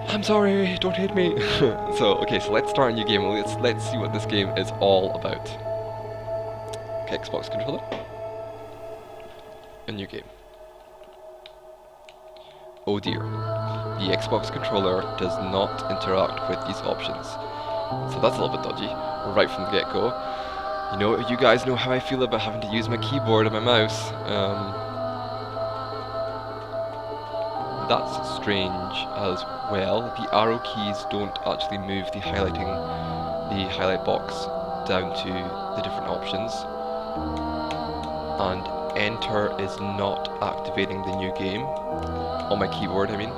I'm sorry, don't hate me. So let's start a new game. Let's see what this game is all about. Okay, Xbox controller. A new game. Oh dear. The Xbox controller does not interact with these options. So that's a little bit dodgy, right from the get-go. You guys know how I feel about having to use my keyboard and my mouse. That's strange as well. The arrow keys don't actually move the highlight box down to the different options. And enter is not activating the new game on my keyboard, I mean.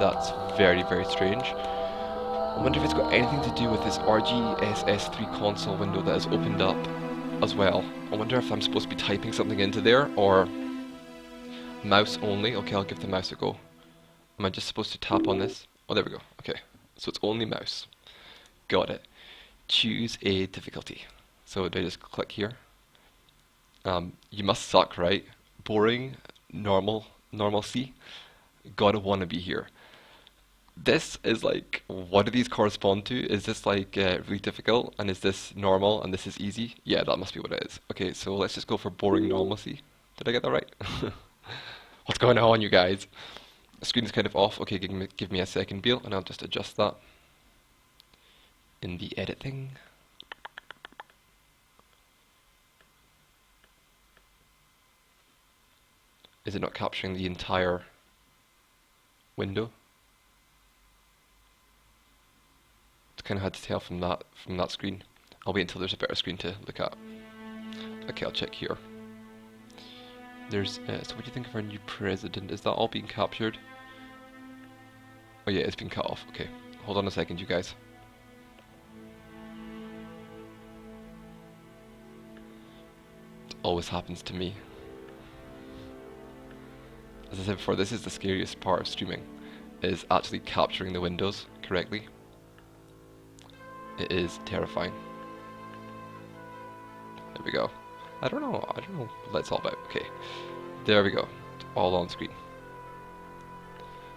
That's very, very strange. I wonder if it's got anything to do with this RGSS3 console window that has opened up as well. I wonder if I'm supposed to be typing something into there, or mouse only. Okay, I'll give the mouse a go. Am I just supposed to tap on this? Oh, there we go. Okay, so it's only mouse. Got it. Choose a difficulty. So do I just click here? You must suck, right? Boring, normalcy. Gotta wanna be here. This is like, what do these correspond to? Is this like really difficult? And is this normal and this is easy? Yeah, that must be what it is. Okay, so let's just go for boring normalcy. Did I get that right? What's going on, you guys? The screen is kind of off. Okay, give me a second, Beal, and I'll just adjust that in the edit thing. Is it not capturing the entire window? It's kind of hard to tell from that screen. I'll wait until there's a better screen to look at. Okay, I'll check here. There's so what do you think of our new president? Is that all being captured? Oh yeah, it's been cut off. Okay, hold on a second, you guys. It always happens to me. As I said before, this is the scariest part of streaming, is actually capturing the windows correctly. It is terrifying. There we go. I don't know what that's all about. Okay, there we go. It's all on screen.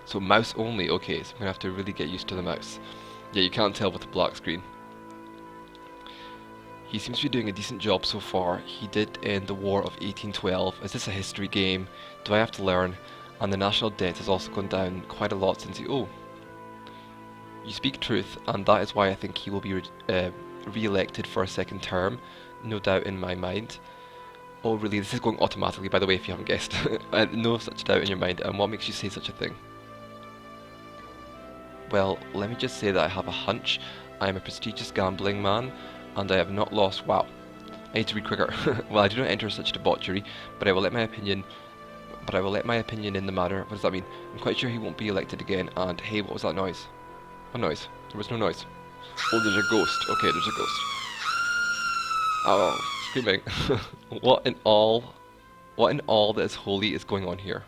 So mouse only, okay, so I'm gonna have to really get used to the mouse. Yeah, you can't tell with the black screen. He seems to be doing a decent job so far. He did end the War of 1812. Is this a history game? Do I have to learn? And the national debt has also gone down quite a lot since he... Oh. You speak truth, and that is why I think he will be re-elected for a second term. No doubt in my mind. Oh really, this is going automatically, by the way, if you haven't guessed. No such doubt in your mind, and what makes you say such a thing? Well, let me just say that I have a hunch. I am a prestigious gambling man, and I have not lost... Wow. I need to read quicker. Well, I do not enter such debauchery, but I will let my opinion in the matter. What does that mean? I'm quite sure he won't be elected again, and hey, what was that noise? What noise? There was no noise. Oh, there's a ghost. Okay, there's a ghost. Oh, screaming. What in all that is holy is going on here?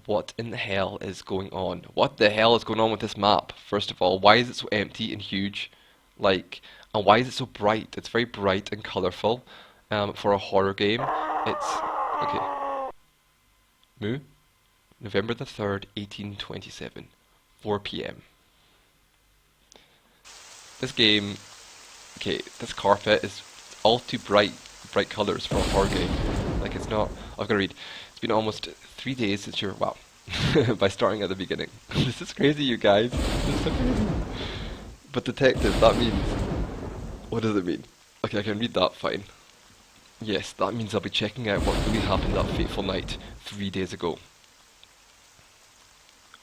What in the hell is going on? What the hell is going on with this map? First of all, why is it so empty and huge? Like, and why is it so bright? It's very bright and colourful for a horror game. It's... Okay. Moo? November the 3rd, 1827. 4 p.m. This game... Okay, this carpet is all too bright colours for a horror game. Like, it's not... I've got to read. It's been almost 3 days since you're... Wow. By starting at the beginning. This is crazy, you guys. This is so crazy. But detective, that means... What does it mean? Okay, I can read that, fine. Yes, that means I'll be checking out what really happened that fateful night 3 days ago.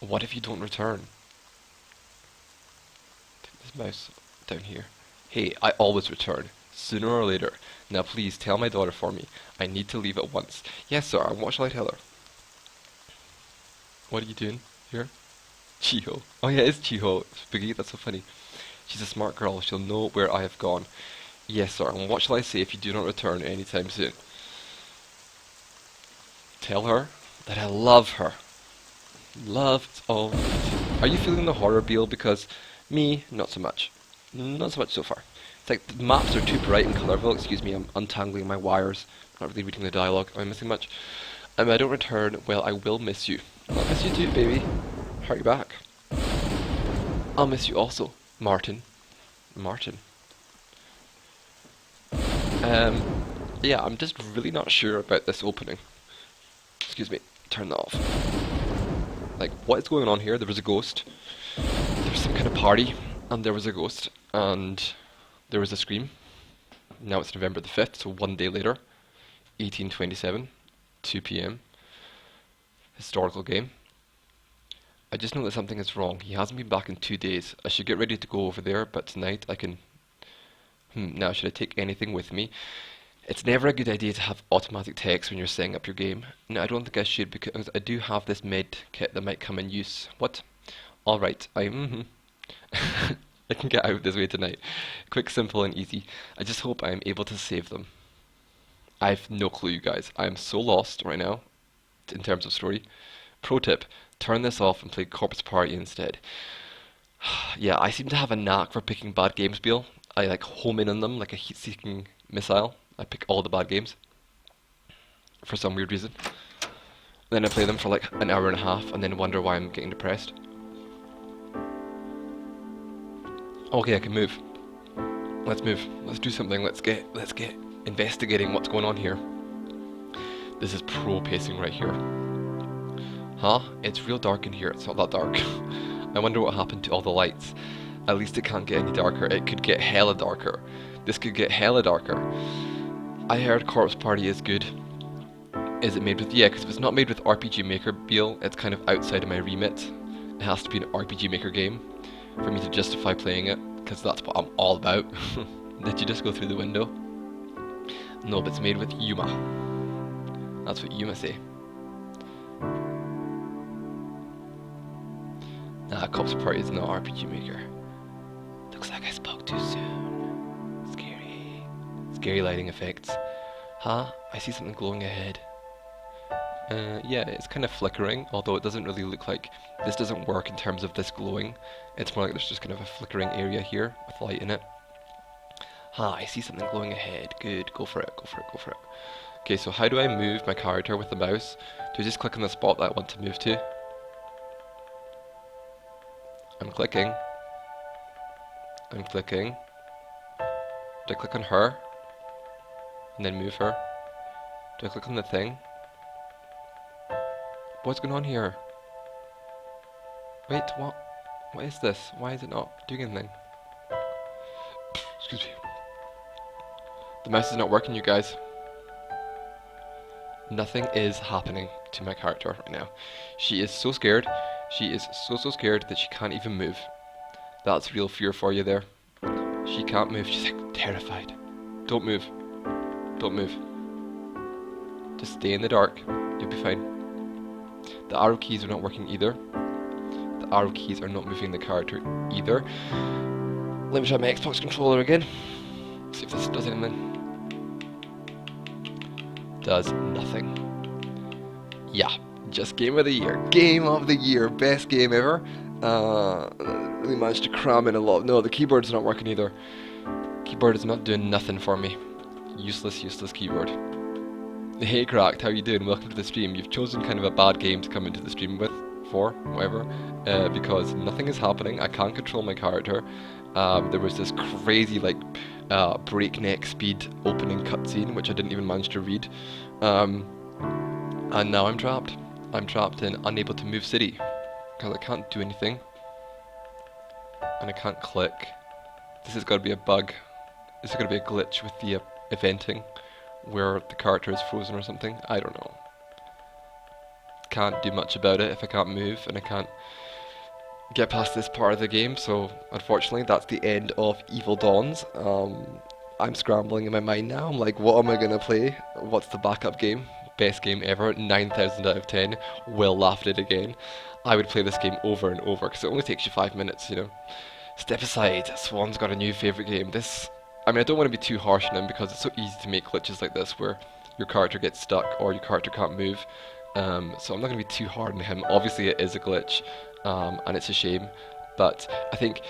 What if you don't return? Take this mouse down here. Hey, I always return, sooner or later. Now please tell my daughter for me. I need to leave at once. Yes, sir, and what shall I tell her? What are you doing here? Chiho. Oh yeah, it's Chiho. Spooky, that's so funny. She's a smart girl, she'll know where I have gone. Yes, sir, and what shall I say if you do not return anytime soon? Tell her that I love her. Love, it's all. Are you feeling the horror, Beal? Because me, not so much. Not so much so far. It's like the maps are too bright and colourful. Excuse me, I'm untangling my wires. Not really reading the dialogue. Am I missing much? I don't return. Well, I will miss you. I'll miss you too, baby. Hurry back. I'll miss you also, Martin. Martin. Yeah, I'm just really not sure about this opening. Excuse me, turn that off. Like, what is going on here? There was a ghost. There was some kind of party, and there was a ghost, and there was a scream. Now it's November the 5th, so 1 day later, 1827, 2 p.m. Historical game. I just know that something is wrong. He hasn't been back in 2 days. I should get ready to go over there, but tonight I can... now, should I take anything with me? It's never a good idea to have automatic text when you're setting up your game. No, I don't think I should, because I do have this med kit that might come in use. What? Alright, I can get out this way tonight. Quick, simple and easy. I just hope I am able to save them. I've no clue, you guys. I am so lost right now, in terms of story. Pro tip, turn this off and play Corpse Party instead. Yeah, I seem to have a knack for picking bad games, Beal. I like home in on them like a heat-seeking missile. I pick all the bad games for some weird reason. Then I play them for like an hour and a half and then wonder why I'm getting depressed. Okay, I can move. Let's move. Let's do something. Let's get investigating what's going on here. This is pro pacing right here. Huh? It's real dark in here. It's not that dark. I wonder what happened to all the lights. At least it can't get any darker. It could get hella darker. This could get hella darker. I heard Corpse Party is good. Is it made with... Yeah, because if it's not made with RPG Maker, Beal, it's kind of outside of my remit. It has to be an RPG Maker game for me to justify playing it, because that's what I'm all about. Did you just go through the window? No, but it's made with Yuma. That's what Yuma say. Nah, Corpse Party is not RPG Maker. Looks like I spoke too soon. Scary. Scary lighting effects. Huh? I see something glowing ahead. Yeah, it's kind of flickering, although it doesn't really look like... This doesn't work in terms of this glowing. It's more like there's just kind of a flickering area here with light in it. I see something glowing ahead. Good, go for it, go for it, go for it. Okay, so how do I move my character with the mouse? Do I just click on the spot that I want to move to? I'm clicking. I'm clicking. Do I click on her? And then move her? Do I click on the thing? What's going on here? Wait, what? What is this? Why is it not doing anything? Excuse me. The mouse is not working, you guys. Nothing is happening to my character right now. She is so scared. She is so scared that she can't even move. That's real fear for you there. She can't move. She's like terrified. Don't move. Don't move. Just stay in the dark. You'll be fine. The arrow keys are not working either. The arrow keys are not moving the character either. Let me try my Xbox controller again. See if this does anything. Does nothing. Yeah, just game of the year. Game of the year. Best game ever. Really managed to cram in a lot. No, the keyboard's not working either. Keyboard is not doing nothing for me. Useless keyboard. Hey Cracked, how you doing? Welcome to the stream. You've chosen kind of a bad game to come into the stream with, whatever, because nothing is happening. I can't control my character. There was this crazy, like, breakneck speed opening cutscene, which I didn't even manage to read. And now I'm trapped. I'm trapped in unable to move city, because I can't do anything. And I can't click. This has got to be a bug. This has got to be a glitch with the eventing, where the character is frozen or something. I don't know. Can't do much about it if I can't move and I can't get past this part of the game, so unfortunately that's the end of Evil Dawns. I'm scrambling in my mind now. I'm like, what am I gonna play? What's the backup game? Best game ever, 9,000 out of 10. Will laugh at it again. I would play this game over and over because it only takes you 5 minutes, you know. Step aside, Swan's got a new favourite game. I mean, I don't want to be too harsh on him because it's so easy to make glitches like this where your character gets stuck or your character can't move. So I'm not going to be too hard on him. Obviously it is a glitch, and it's a shame. But I think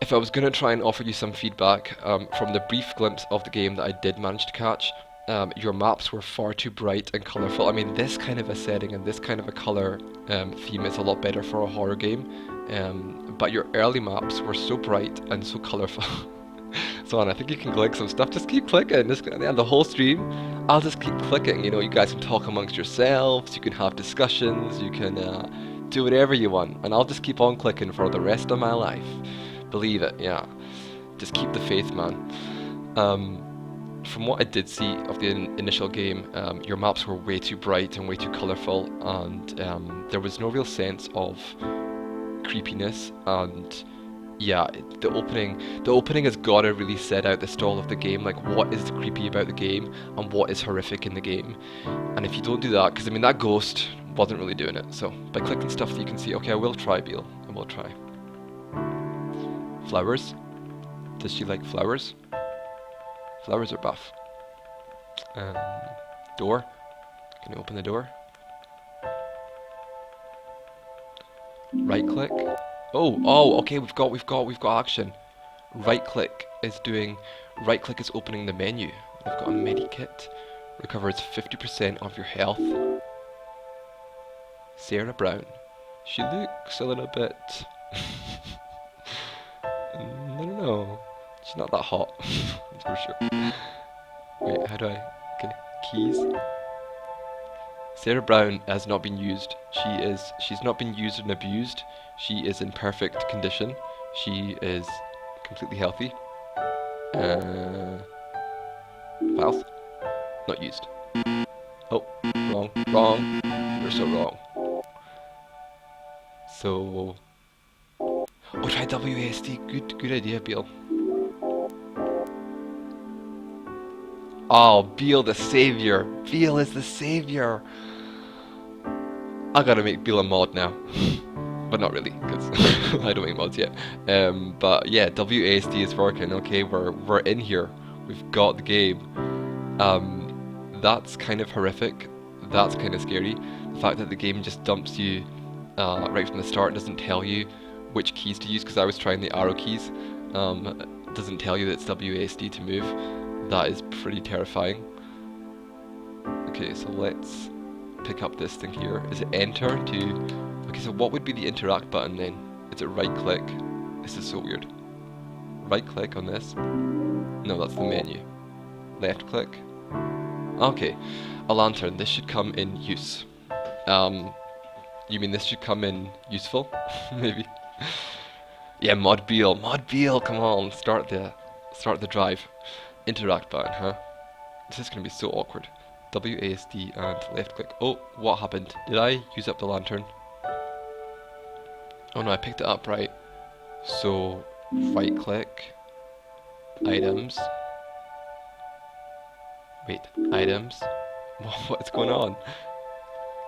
if I was going to try and offer you some feedback from the brief glimpse of the game that I did manage to catch, your maps were far too bright and colorful. I mean, this kind of a setting and this kind of a color theme is a lot better for a horror game. But your early maps were so bright and so colorful. So, and I think you can click some stuff. Just keep clicking. Just, and the whole stream, I'll just keep clicking. You know, you guys can talk amongst yourselves. You can have discussions. You can do whatever you want, and I'll just keep on clicking for the rest of my life. Believe it, yeah. Just keep the faith, man. From what I did see of the initial game, your maps were way too bright and way too colorful, and there was no real sense of creepiness. And yeah, the opening has got to really set out the stall of the game, like what is creepy about the game and what is horrific in the game. And if you don't do that, because I mean that ghost wasn't really doing it, so by clicking stuff that you can see, okay, I will try, Beale, I will try. Flowers? Does she like flowers? Flowers are buff. Door? Can you open the door? Right click? Oh, okay, we've got action. Right click is opening the menu. We've got a medikit. Recovers 50% of your health. Sarah Brown. She looks a little bit... I don't know. She's not that hot. That's for sure. Wait, how do I... Okay, keys. Sarah Brown has not been used. She's not been used and abused. She is in perfect condition. She is completely healthy. Files. Not used. Oh, wrong. You're so wrong. So... Oh, try WASD. Good idea, Beale. Oh, Beale the savior. Beale is the savior. I gotta make Beale a mod now. But not really, because I don't make mods yet. But yeah, WASD is working. Okay, we're in here. We've got the game. That's kind of horrific. That's kind of scary. The fact that the game just dumps you right from the start, doesn't tell you which keys to use, because I was trying the arrow keys. Doesn't tell you that it's WASD to move. That is pretty terrifying. Okay, so let's pick up this thing here. Is it enter to... Okay, so what would be the interact button then? Is it right click? This is so weird. Right click on this. No, that's the menu. Left click. Okay, a lantern. This should come in use. You mean this should come in useful? Maybe. Yeah, Mod Beale, come on, start the drive. Interact button, huh? This is gonna be so awkward. WASD and left click. Oh, what happened? Did I use up the lantern? Oh no, I picked it up, right. So, right click. Items. Wait, items. What's going on?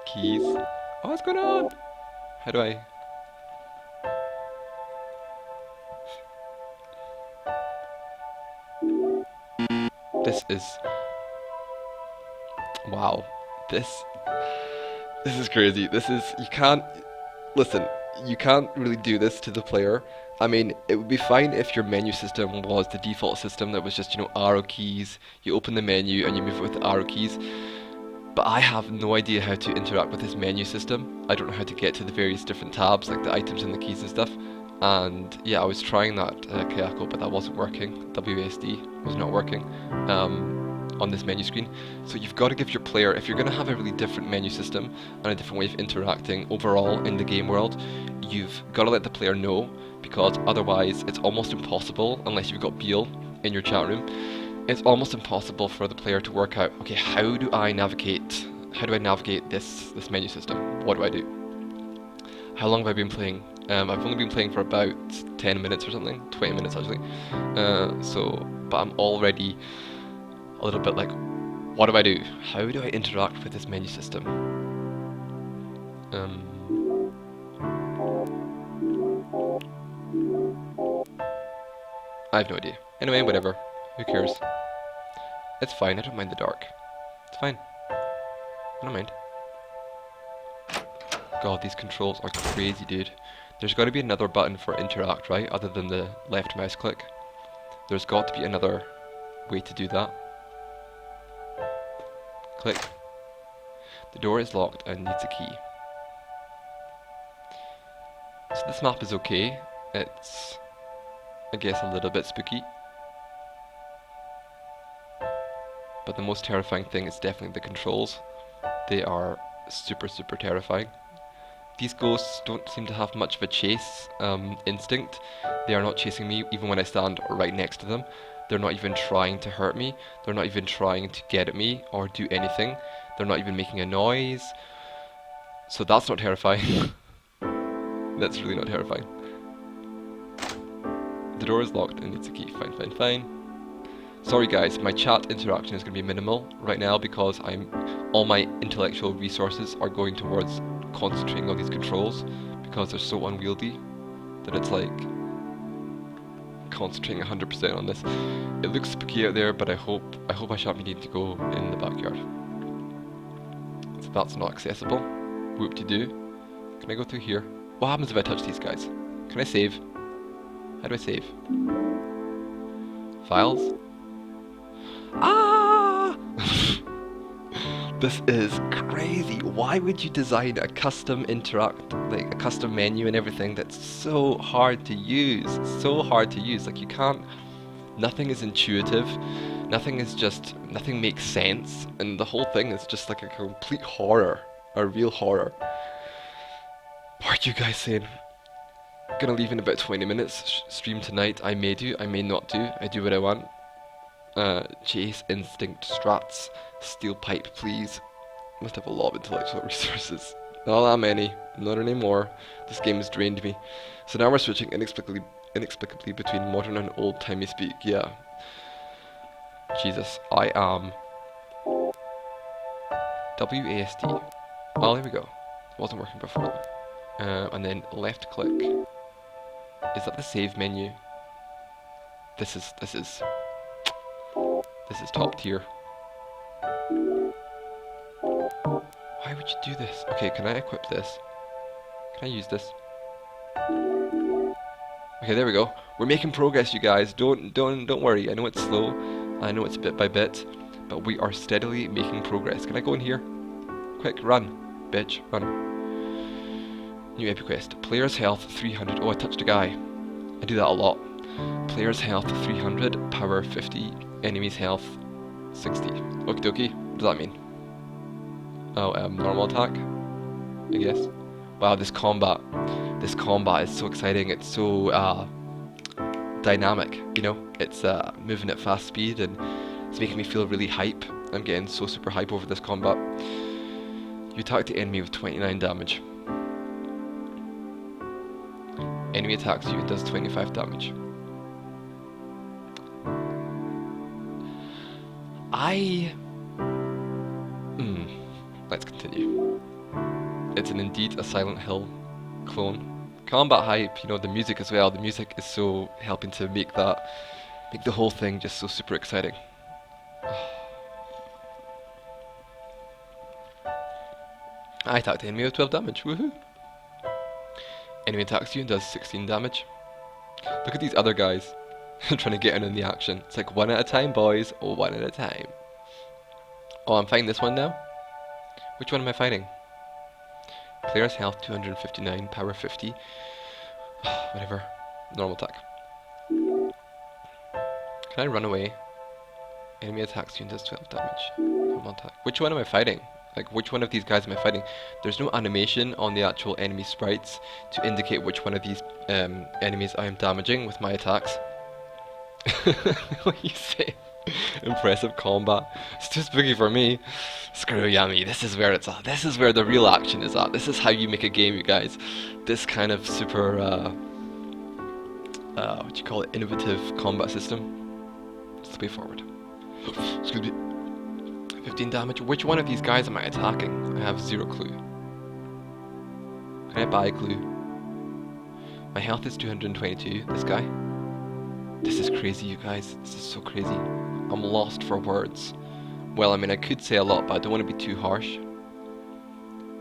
Keys. Oh, what's going on? How do I... This is... Wow. This is crazy. This is... You can't... Listen, you can't really do this to the player. I mean, it would be fine if your menu system was the default system that was just, you know, arrow keys. You open the menu and you move with the arrow keys. But I have no idea how to interact with this menu system. I don't know how to get to the various different tabs, like the items and the keys and stuff. And yeah, I was trying that Kayako, but that wasn't working. WASD was not working on this menu screen. So you've got to give your player, if you're going to have a really different menu system and a different way of interacting overall in the game world, you've got to let the player know, because otherwise it's almost impossible, unless you've got Beale in your chat room, it's almost impossible for the player to work out, okay, how do I navigate this menu system? What do I do? How long have I been playing? I've only been playing for about 10 minutes or something, 20 minutes actually. But I'm already a little bit like, what do I do? How do I interact with this menu system? I have no idea. Anyway, whatever. Who cares? It's fine, I don't mind the dark. It's fine. I don't mind. God, these controls are crazy, dude. There's got to be another button for interact, right? Other than the left mouse click. There's got to be another way to do that. Click. The door is locked and needs a key. So this map is okay. It's, I guess, a little bit spooky. But the most terrifying thing is definitely the controls. They are super, super terrifying. These ghosts don't seem to have much of a chase instinct. They are not chasing me even when I stand right next to them. They're not even trying to hurt me. They're not even trying to get at me or do anything. They're not even making a noise. So that's not terrifying. That's really not terrifying. The door is locked and needs a key. Fine, fine, fine. Sorry guys, my chat interaction is going to be minimal right now because all my intellectual resources are going towards concentrating on these controls because they're so unwieldy that it's like concentrating 100% on this. It looks spooky out there, but I hope I shan't be needing to go in the backyard. So that's not accessible. Whoop-de-doo. Can I go through here? What happens if I touch these guys? Can I save? How do I save? Files? Ah! This is crazy. Why would you design a custom like a custom menu and everything that's so hard to use? So hard to use. Like you can't, nothing is intuitive. Nothing makes sense. And the whole thing is just like a complete horror. A real horror. What are you guys saying? Gonna leave in about 20 minutes. Stream tonight. I may do, I may not do. I do what I want. Chase, instinct, strats, steel pipe, please. Must have a lot of intellectual resources. Not that many, not anymore. This game has drained me. So now we're switching inexplicably between modern and old-timey speak. Yeah. Jesus, I am WASD. Oh, there we go. It wasn't working before. And then left click. Is that the save menu? This is top tier. Why would you do this? Okay, can I equip this? Can I use this? Okay, there we go. We're making progress, you guys. Don't worry. I know it's slow. I know it's bit by bit, but we are steadily making progress. Can I go in here? Quick, run, bitch, run. New epic quest. Player's health 300. Oh, I touched a guy. I do that a lot. Player's health 300, power 50, enemy's health 60. Okie dokie. What does that mean? Oh, normal attack, I guess. Wow, this combat is so exciting. It's so dynamic, you know? It's moving at fast speed and it's making me feel really hype. I'm getting so super hype over this combat. You attack the enemy with 29 damage. Enemy attacks you and does 25 damage. Let's continue. It's indeed a Silent Hill clone. Combat hype, you know, the music as well. The music is so helping to make the whole thing just so super exciting. I attacked the enemy with 12 damage. Woohoo! Enemy attacks you and does 16 damage. Look at these other guys trying to get in on the action. It's like one at a time, boys. Oh, one at a time. Oh, I'm fighting this one now? Which one am I fighting? Player's health 259, power 50. Whatever. Normal attack. Can I run away? Enemy attacks you and does 12 damage. Normal attack. Which one am I fighting? Like, which one of these guys am I fighting? There's no animation on the actual enemy sprites to indicate which one of these enemies I am damaging with my attacks. What you say? Impressive combat. It's too spooky for me. Screw Yami. This is where it's at. This is where the real action is at. This is how you make a game, you guys. This kind of super, what you call it, innovative combat system. It's the way forward. Excuse me. 15 damage. Which one of these guys am I attacking? I have zero clue. Can I buy a clue? My health is 222. This guy. This is crazy, you guys. This is so crazy. I'm lost for words. Well, I mean, I could say a lot, but I don't want to be too harsh.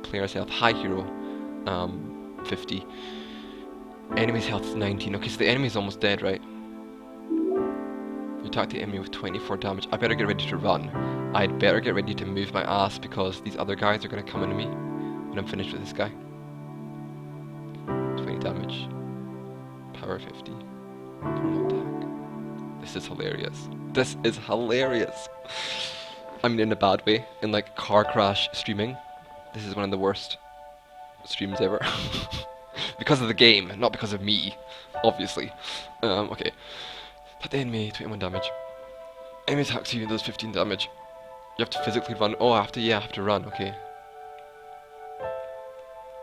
Player's health, high hero, 50. Enemy's health is 19. Okay, so the enemy's almost dead, right? You attack the enemy with 24 damage. I better get ready to run. I'd better get ready to move my ass because these other guys are going to come into me when I'm finished with this guy. 20 damage. Power 50. Normal attack. This is hilarious. This is hilarious. I mean, in a bad way. In like car crash streaming. This is one of the worst streams ever. Because of the game, not because of me. Obviously. Okay. Put the enemy 21 damage. Enemy attacks you, does 15 damage. You have to physically run. Oh, I have to run. Okay.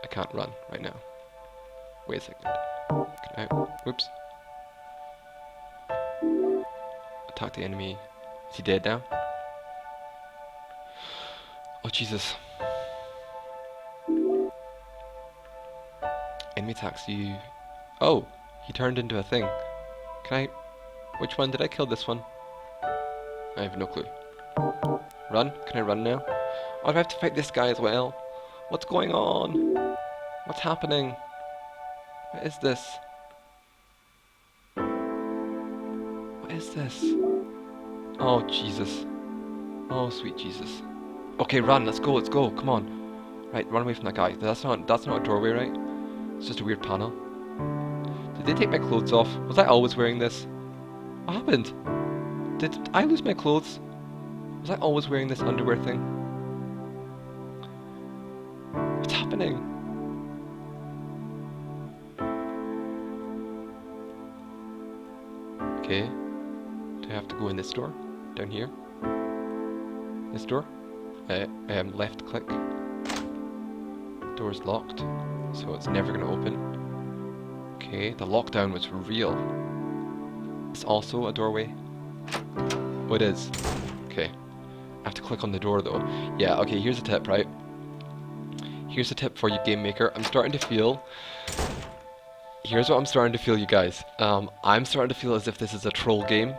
I can't run right now. Wait a second. Can I? Whoops. Attack the enemy. Is he dead now? Oh, Jesus. Enemy attacks you. Oh, he turned into a thing. Can I? Which one? Did I kill this one? I have no clue. Run? Can I run now? Oh, do I have to fight this guy as well? What's going on? What's happening? What is this? What is this? Oh, Jesus. Oh, sweet Jesus. Okay, run. Let's go. Let's go. Come on. Right, run away from that guy. That's not a doorway, right? It's just a weird panel. Did they take my clothes off? Was I always wearing this? What happened? Did I lose my clothes? Was I always wearing this underwear thing? What's happening? Okay. Do I have to go in this door? Down here? This door? Left click. Door's locked, so it's never gonna open. Okay, the lockdown was real. It's also a doorway. Oh, it is. Okay. I have to click on the door though. Yeah, okay, here's a tip, right? Here's a tip for you game maker. I'm starting to feel... Here's what I'm starting to feel, you guys. I'm starting to feel as if this is a troll game.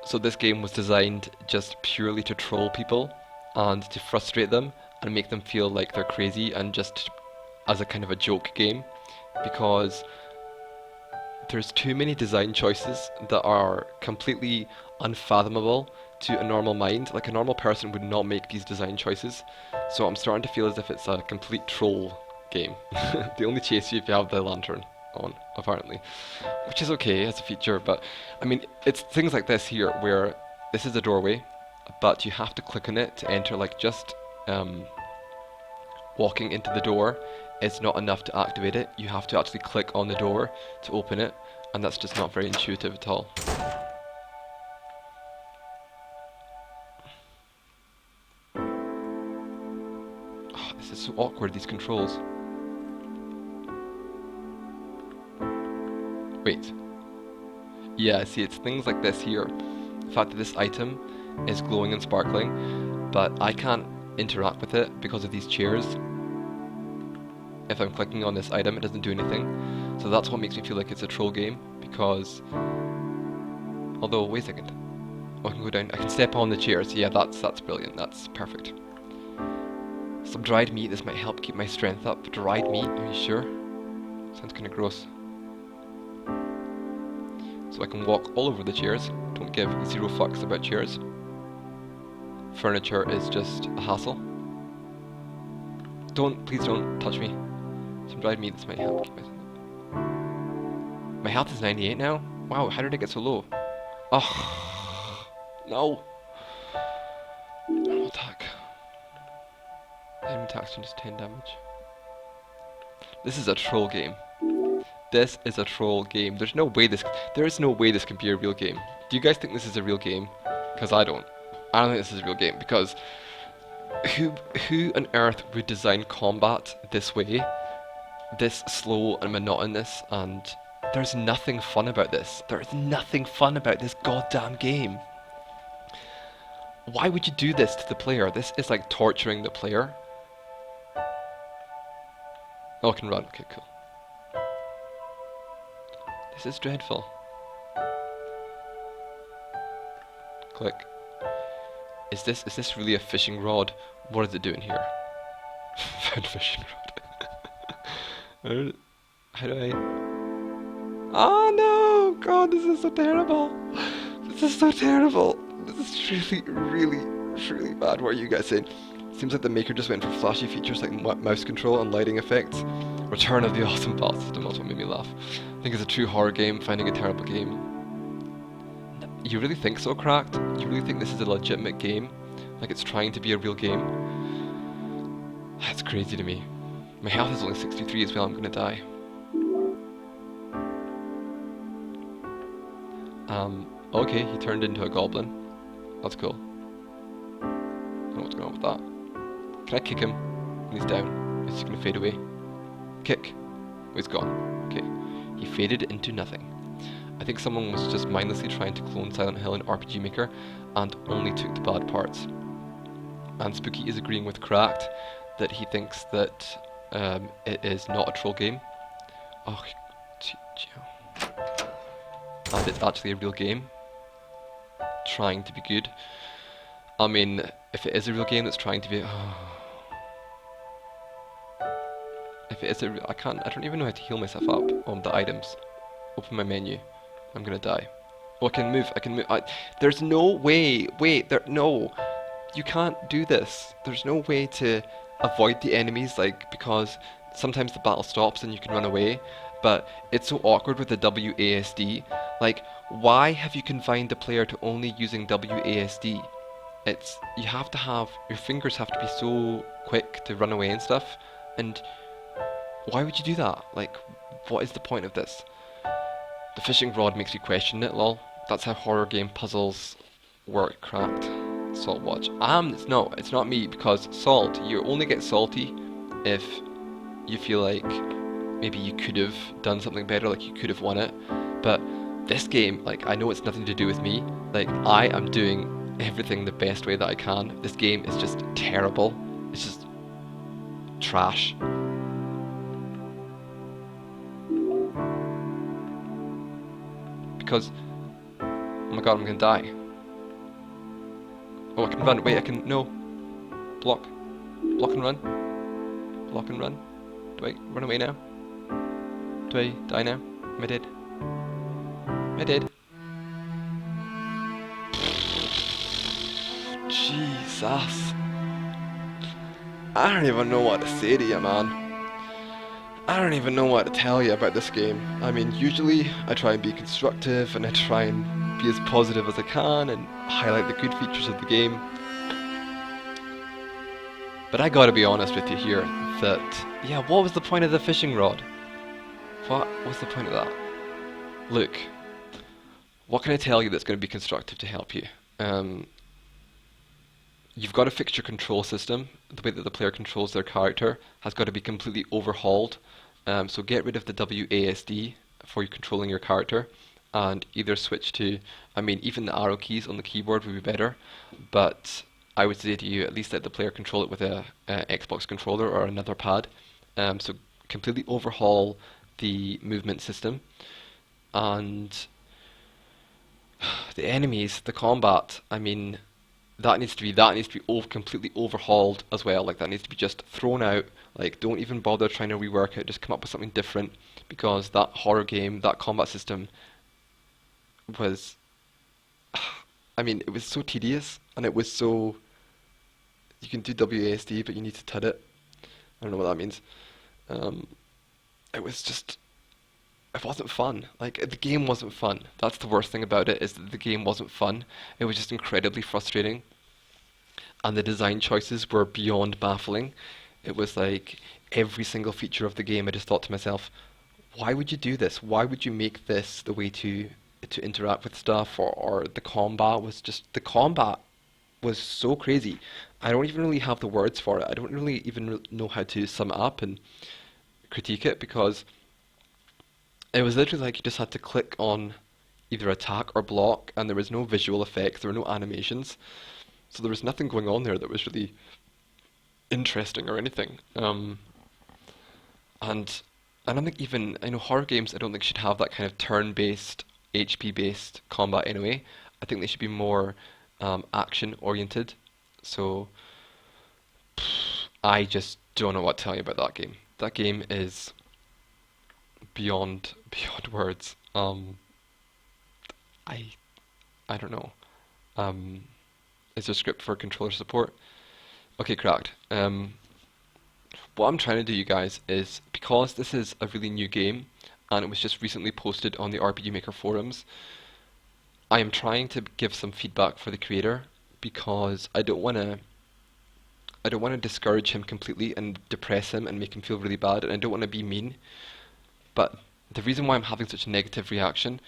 So this game was designed just purely to troll people and to frustrate them and make them feel like they're crazy, and just as a kind of a joke game, because there's too many design choices that are completely unfathomable to a normal mind. Like, a normal person would not make these design choices. So I'm starting to feel as if it's a complete troll game. They only chase you if you have the lantern on, apparently, which is okay as a feature, but I mean, it's things like this here where this is a doorway, but you have to click on it to enter. Like, just walking into the door is not enough to activate it. You have to actually click on the door to open it, and that's just not very intuitive at all. Oh, this is so awkward, these controls. Wait. Yeah, see, it's things like this here. The fact that this item is glowing and sparkling, but I can't interact with it because of these chairs. If I'm clicking on this item, it doesn't do anything. So that's what makes me feel like it's a troll game, because... Although, wait a second. Oh, I can go down. I can step on the chairs. Yeah, that's brilliant. That's perfect. Some dried meat. This might help keep my strength up. Dried meat? Are you sure? Sounds kind of gross. So I can walk all over the chairs. Don't give zero fucks about chairs. Furniture is just a hassle. Please don't touch me. Some dried meat, this might help keep my health is 98 now? Wow, how did it get so low? Oh, no. Normal attack. Enemy attacks do just 10 damage. This is a troll game. This is a troll game. There is no way this can be a real game. Do you guys think this is a real game? Because I don't. I don't think this is a real game, because who on earth would design combat this way? This slow and monotonous, and there's nothing fun about this. There's nothing fun about this goddamn game. Why would you do this to the player? This is like torturing the player. Oh, I can run. Okay, cool. This is dreadful. Click. Is this really a fishing rod? What is it doing here? Found fishing rod. How do I... Oh no! God, this is so terrible! This is so terrible! This is really, really, really bad. What are you guys saying? Seems like the maker just went for flashy features like mouse control and lighting effects. Return of the awesome battle system, that's what made me laugh. I think it's a true horror game, finding a terrible game. You really think so, Cracked? You really think this is a legitimate game? Like it's trying to be a real game? That's crazy to me. My health is only 63 as well, I'm gonna die. Okay, he turned into a goblin. That's cool. I don't know what's going on with that. Can I kick him when he's down? Is he gonna fade away? Kick. Oh, he's gone. Okay. He faded into nothing. I think someone was just mindlessly trying to clone Silent Hill in RPG Maker and only took the bad parts. And Spooky is agreeing with Cracked that he thinks that it is not a troll game. Oh, and it's actually a real game, trying to be good. I mean, if it is a real game that's trying to be, if it is a real, I don't even know how to heal myself up on the items. Open my menu. I'm gonna die. Oh, I can move. There's no way. Wait, no. You can't do this. There's no way to avoid the enemies, like, because sometimes the battle stops and you can run away, but it's so awkward with the WASD. Like, why have you confined the player to only using WASD? You have to have, your fingers have to be so quick to run away and stuff, and why would you do that? Like, what is the point of this? The fishing rod makes you question it, lol. That's how horror game puzzles work, Cracked. Salt watch. It's not me, because Salt, you only get salty if you feel like maybe you could have done something better, like you could have won it. But this game, like, I know it's nothing to do with me. Like, I am doing everything the best way that I can. This game is just terrible. It's just trash. Because, oh my god, I'm gonna die. Oh, I can run. Wait, I can, no. Block. Block and run. Block and run. Do I run away now? Do I die now? Am I dead? Am I dead? Jesus. I don't even know what to say to you, man. I don't even know what to tell you about this game. I mean, usually I try and be constructive and I try and be as positive as I can and highlight the good features of the game. But I gotta be honest with you here that, yeah, what was the point of the fishing rod? What was the point of that? Look, what can I tell you that's going to be constructive to help you? You've got to fix your control system. The way that the player controls their character has got to be completely overhauled. So get rid of the WASD for you controlling your character and either switch to, I mean, even the arrow keys on the keyboard would be better, but I would say to you at least let the player control it with a Xbox controller or another pad. So completely overhaul the movement system, and the enemies, the combat, I mean, that needs to be completely overhauled as well. Like, that needs to be just thrown out. Like, don't even bother trying to rework it, just come up with something different, because that horror game, that combat system was, I mean, it was so tedious, and it was so, you can do WASD but you need to tut it. I don't know what that means. It was just, it wasn't fun. Like, the game wasn't fun. That's the worst thing about it, is that the game wasn't fun. It was just incredibly frustrating. And the design choices were beyond baffling. It was like, every single feature of the game, I just thought to myself, why would you do this? Why would you make this the way to interact with stuff? Or the combat was so crazy. I don't even really have the words for it. I don't really even know how to sum it up and critique it, because it was literally like you just had to click on either attack or block, and there was no visual effects, there were no animations, so there was nothing going on there that was really interesting or anything. And I don't think even, I know horror games, I don't think should have that kind of turn-based, HP-based combat anyway. I think they should be more action-oriented. So I just don't know what to tell you about that game. That game is beyond words. I don't know. Is there script for controller support? Okay, cracked. What I'm trying to do, you guys, is because this is a really new game and it was just recently posted on the RPG Maker forums, I am trying to give some feedback for the creator because I don't want to discourage him completely and depress him and make him feel really bad, and I don't want to be mean. But the reason why I'm having such a negative reaction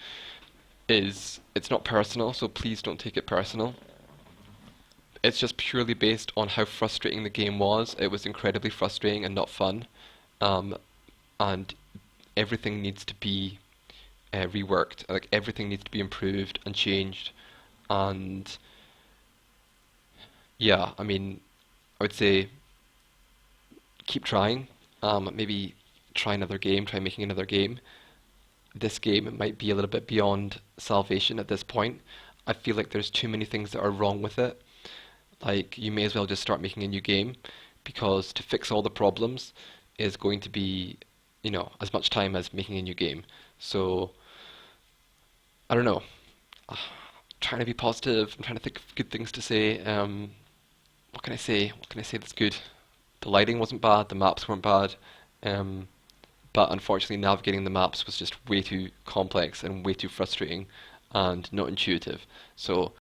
is it's not personal, so please don't take it personal. It's just purely based on how frustrating the game was. It was incredibly frustrating and not fun, um, and everything needs to be reworked. Like everything needs to be improved and changed. And yeah, I mean, I would say keep trying. Maybe try another game. Try making another game. This game might be a little bit beyond salvation at this point. I feel like there's too many things that are wrong with it. Like, you may as well just start making a new game because to fix all the problems is going to be, as much time as making a new game. So, I don't know. Trying to be positive. I'm trying to think of good things to say. What can I say? What can I say that's good? The lighting wasn't bad. The maps weren't bad. Um, but unfortunately, navigating the maps was just way too complex and way too frustrating and not intuitive. So